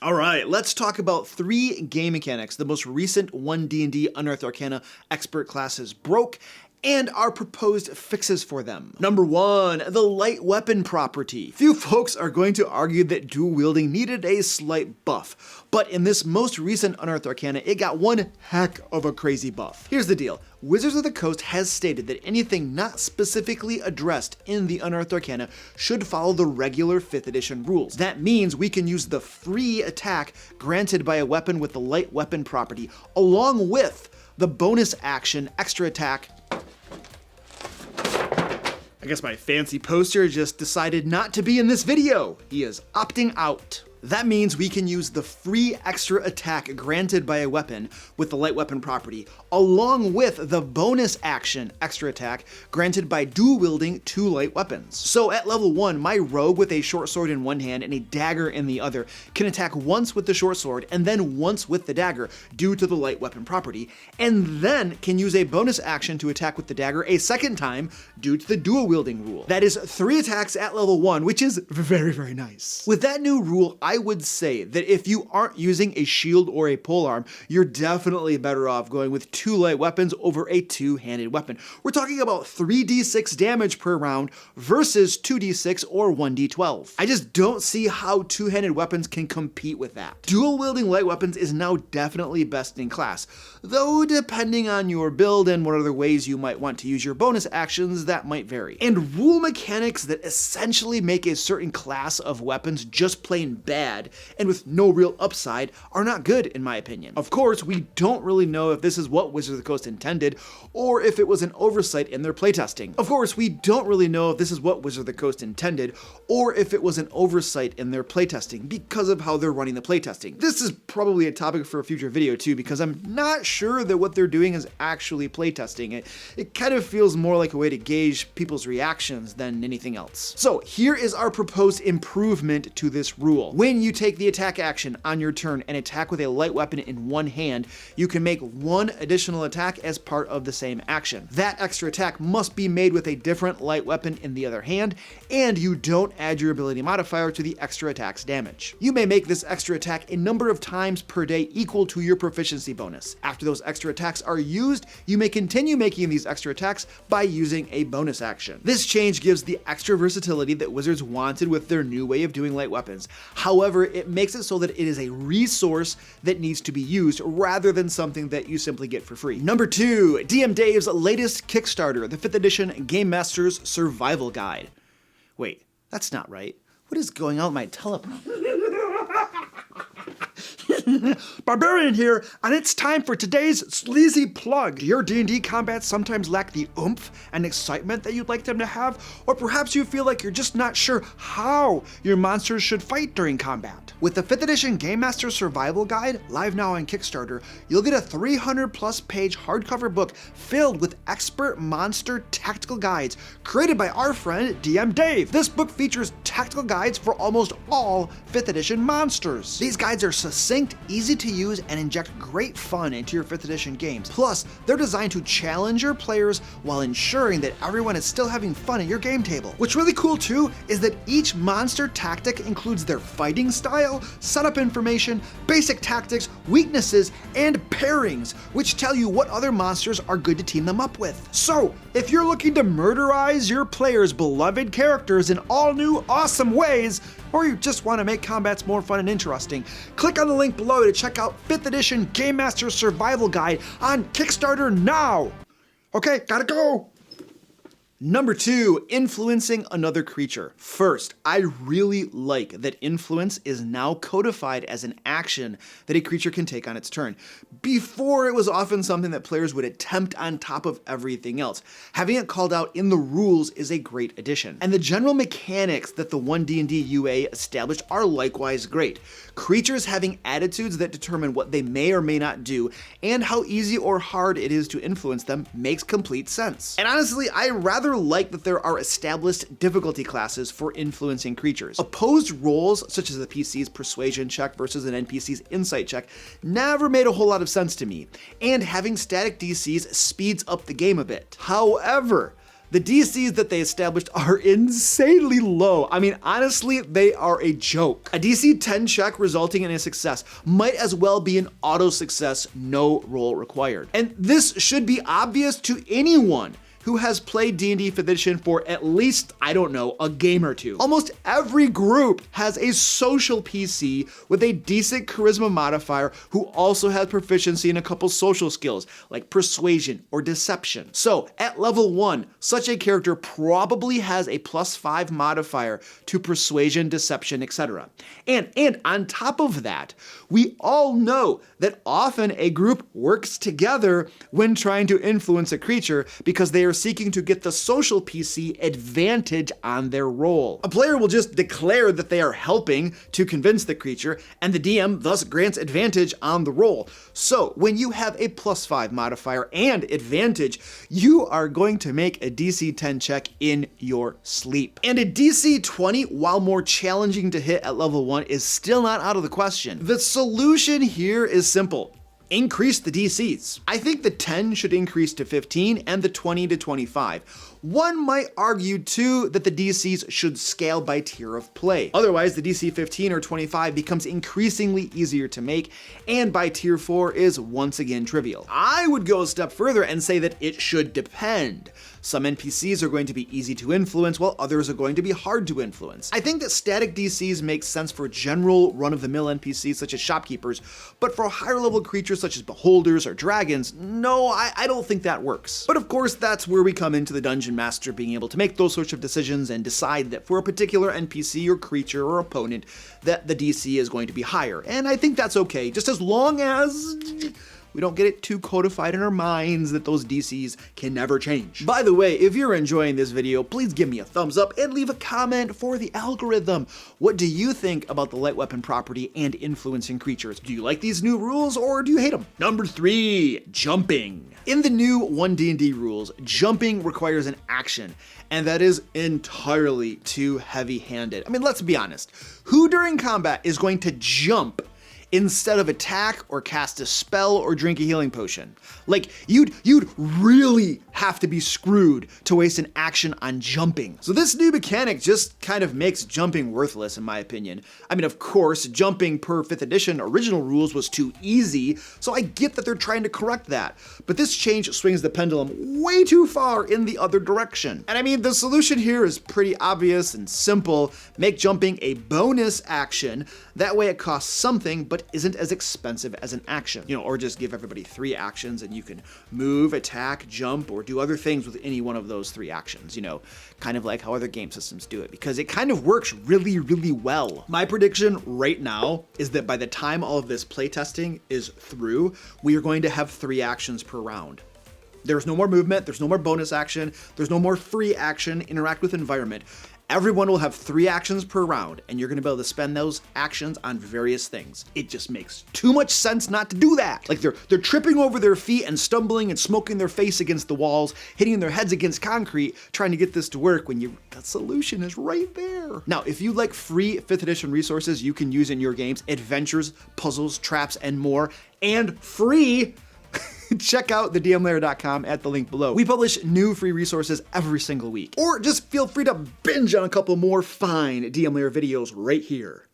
Alright, let's talk about 3 game mechanics the most recent 1D&D Unearthed Arcana expert classes broke, and our proposed fixes for them. Number 1, the light weapon property. Few folks are going to argue that dual wielding needed a slight buff, but in this most recent Unearthed Arcana, it got one heck of a crazy buff. Here's the deal. Wizards of the Coast has stated that anything not specifically addressed in the Unearthed Arcana should follow the regular 5th edition rules. That means we can use the free attack granted by a weapon with the light weapon property, along with the bonus action extra attack. I guess my fancy poster just decided not to be in this video. He is opting out. That means we can use the free extra attack granted by a weapon with the light weapon property, along with the bonus action extra attack granted by dual wielding 2 light weapons. So at level 1, my rogue with a short sword in one hand and a dagger in the other can attack once with the short sword and then once with the dagger due to the light weapon property, and then can use a bonus action to attack with the dagger a second time due to the dual wielding rule. That is 3 attacks at level 1, which is very, very nice. With that new rule, I would say that if you aren't using a shield or a polearm, you're definitely better off going with 2 light weapons over a 2-handed weapon. We're talking about 3d6 damage per round versus 2d6 or 1d12. I just don't see how 2-handed weapons can compete with that. Dual wielding light weapons is now definitely best in class, though depending on your build and what other ways you might want to use your bonus actions, that might vary. And rule mechanics that essentially make a certain class of weapons just plain bad and with no real upside are not good in my opinion. Of course, we don't really know if this is what Wizards of the Coast intended or if it was an oversight in their playtesting. Of course, we don't really know if this is what Wizards of the Coast intended or if it was an oversight in their playtesting because of how they're running the playtesting. This is probably a topic for a future video too, because I'm not sure that what they're doing is actually playtesting. It kind of feels more like a way to gauge people's reactions than anything else. So here is our proposed improvement to this rule. When you take the attack action on your turn and attack with a light weapon in one hand, you can make 1 additional attack as part of the same action. That extra attack must be made with a different light weapon in the other hand, and you don't add your ability modifier to the extra attack's damage. You may make this extra attack a number of times per day equal to your proficiency bonus. After those extra attacks are used, you may continue making these extra attacks by using a bonus action. This change gives the extra versatility that Wizards wanted with their new way of doing light weapons. However, it makes it so that it is a resource that needs to be used rather than something that you simply get for free. Number 2, DM Dave's latest Kickstarter, the 5th edition GAMEMASTER'S Survival Guide. Wait, that's not right. What is going on with my teleprompter? Barbarian here, and it's time for today's sleazy plug. Do your D&D combats sometimes lack the oomph and excitement that you'd like them to have? Or perhaps you feel like you're just not sure how your monsters should fight during combat? With the 5th edition GAMEMASTER'S Survival Guide, live now on Kickstarter, you'll get a 300+ page hardcover book filled with expert monster tactical guides created by our friend DM Dave. This book features tactical guides for almost all 5th edition monsters. These guides are succinct, easy to use, and inject great fun into your 5th edition games. Plus, they're designed to challenge your players while ensuring that everyone is still having fun at your game table. What's really cool too is that each monster tactic includes their fighting style, setup information, basic tactics, weaknesses, and pairings, which tell you what other monsters are good to team them up with. So, if you're looking to murderize your players' beloved characters in all new awesome ways, or you just want to make combats more fun and interesting, click on the link below to check out 5th edition GAMEMASTER'S Survival Guide on Kickstarter now. Okay, gotta go. Number 2, influencing another creature. First, I really like that influence is now codified as an action that a creature can take on its turn. Before, it was often something that players would attempt on top of everything else. Having it called out in the rules is a great addition. And the general mechanics that the 1D&D UA established are likewise great. Creatures having attitudes that determine what they may or may not do, and how easy or hard it is to influence them makes complete sense. And honestly, I rather like that there are established difficulty classes for influencing creatures. Opposed rolls, such as the PC's persuasion check versus an NPC's insight check, never made a whole lot of sense to me, and having static DCs speeds up the game a bit. However, The DCs that they established are insanely low. I mean, honestly, they are a joke. A DC 10 check resulting in a success might as well be an auto success, no roll required. And this should be obvious to anyone who has played D&D 5th edition for at least, I don't know, a game or two. Almost every group has a social PC with a decent charisma modifier who also has proficiency in a couple social skills like persuasion or deception. So at level 1, such a character probably has a +5 modifier to persuasion, deception, etc. And on top of that, we all know that often a group works together when trying to influence a creature because they are seeking to get the social PC advantage on their roll. A player will just declare that they are helping to convince the creature, and the DM thus grants advantage on the roll. So when you have a +5 modifier and advantage, you are going to make a DC 10 check in your sleep. And a DC 20, while more challenging to hit at level 1, is still not out of the question. The solution here is simple. Increase the DCs. I think the 10 should increase to 15 and the 20 to 25. One might argue too that the DCs should scale by tier of play. Otherwise, the DC 15 or 25 becomes increasingly easier to make, and by tier 4 is once again trivial. I would go a step further and say that it should depend. Some NPCs are going to be easy to influence, while others are going to be hard to influence. I think that static DCs make sense for general run-of-the-mill NPCs such as shopkeepers, but for higher level creatures such as beholders or dragons, no, I don't think that works. But of course, that's where we come into the dungeon master being able to make those sorts of decisions and decide that for a particular NPC or creature or opponent that the DC is going to be higher. And I think that's okay, just as long as we don't get it too codified in our minds that those DCs can never change. By the way, if you're enjoying this video, please give me a thumbs up and leave a comment for the algorithm. What do you think about the light weapon property and influencing creatures? Do you like these new rules or do you hate them? Number 3, jumping. In the new 1D&D rules, jumping requires an action, and that is entirely too heavy-handed. I mean, let's be honest. Who during combat is going to jump instead of attack or cast a spell or drink a healing potion? Like, you'd really have to be screwed to waste an action on jumping. So this new mechanic just kind of makes jumping worthless in my opinion. I mean, of course, jumping per 5th edition original rules was too easy, so I get that they're trying to correct that. But this change swings the pendulum way too far in the other direction. And I mean, the solution here is pretty obvious and simple. Make jumping a bonus action. That way it costs something, but isn't as expensive as an action. Or just give everybody 3 actions and you can move, attack, jump, or do other things with any one of those 3 actions, kind of like how other game systems do it, because it kind of works really, really well. My prediction right now is that by the time all of this playtesting is through, we are going to have 3 actions per round. There's no more movement, there's no more bonus action, there's no more free action, interact with environment. Everyone will have 3 actions per round, and you're gonna be able to spend those actions on various things. It just makes too much sense not to do that. Like they're tripping over their feet and stumbling and smoking their face against the walls, hitting their heads against concrete, trying to get this to work when the solution is right there. Now, if you like free 5th edition resources you can use in your games, adventures, puzzles, traps, and more, and free, check out the DMLair.com at the link below. We publish new free resources every single week. Or just feel free to binge on a couple more fine DM Lair videos right here.